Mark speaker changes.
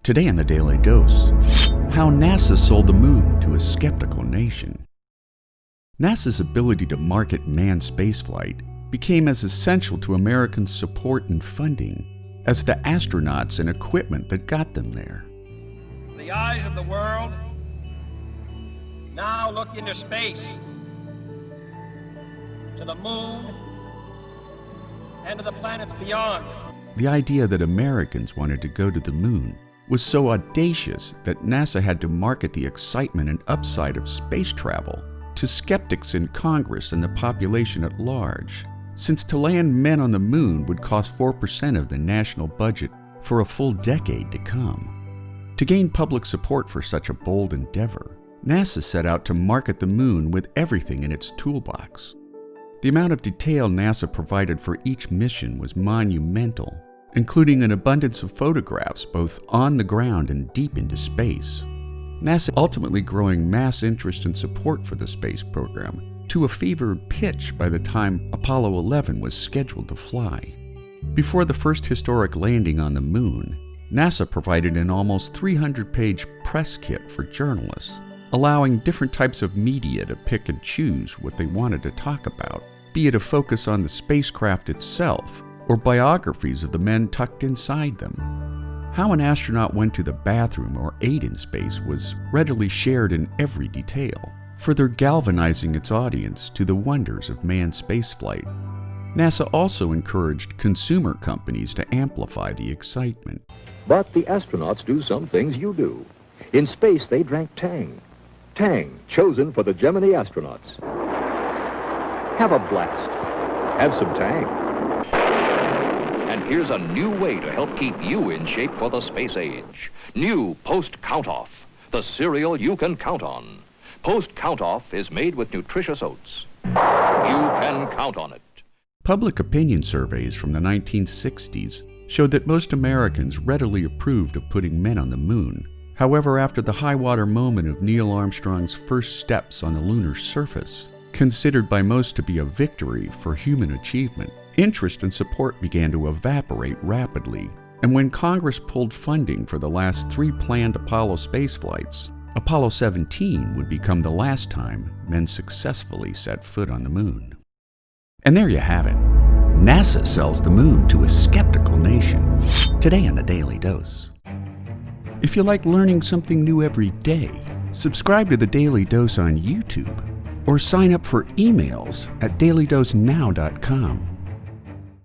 Speaker 1: Today on the Daily Dose, how NASA sold the moon to a skeptical nation. NASA's ability to market manned spaceflight became as essential to Americans' support and funding as the astronauts and equipment that got them there.
Speaker 2: The eyes of the world now look into space, to the moon, and to the planets beyond.
Speaker 1: The idea that Americans wanted to go to the moon was so audacious that NASA had to market the excitement and upside of space travel to skeptics in Congress and the population at large, since to land men on the moon would cost 4% of the national budget for a full decade to come. To gain public support for such a bold endeavor, NASA set out to market the moon with everything in its toolbox. The amount of detail NASA provided for each mission was monumental, including an abundance of photographs both on the ground and deep into space. NASA ultimately growing mass interest and support for the space program to a fevered pitch by the time Apollo 11 was scheduled to fly. Before the first historic landing on the moon, NASA provided an almost 300-page press kit for journalists, allowing different types of media to pick and choose what they wanted to talk about, be it a focus on the spacecraft itself or biographies of the men tucked inside them. How an astronaut went to the bathroom or ate in space was readily shared in every detail, further galvanizing its audience to the wonders of manned spaceflight. NASA also encouraged consumer companies to amplify the excitement.
Speaker 3: But the astronauts do some things you do. In space, they drank Tang. Tang, chosen for the Gemini astronauts. Have a blast. Have some Tang.
Speaker 4: And here's a new way to help keep you in shape for the space age. New Post Count-Off, the cereal you can count on. Post Count-Off is made with nutritious oats. You can count on it.
Speaker 1: Public opinion surveys from the 1960s showed that most Americans readily approved of putting men on the moon. However, after the high-water moment of Neil Armstrong's first steps on the lunar surface, considered by most to be a victory for human achievement, interest and support began to evaporate rapidly, and when Congress pulled funding for the last 3 planned Apollo spaceflights, Apollo 17 would become the last time men successfully set foot on the moon. And there you have it. NASA sells the moon to a skeptical nation. Today on the Daily Dose. If you like learning something new every day, subscribe to the Daily Dose on YouTube or sign up for emails at dailydosenow.com.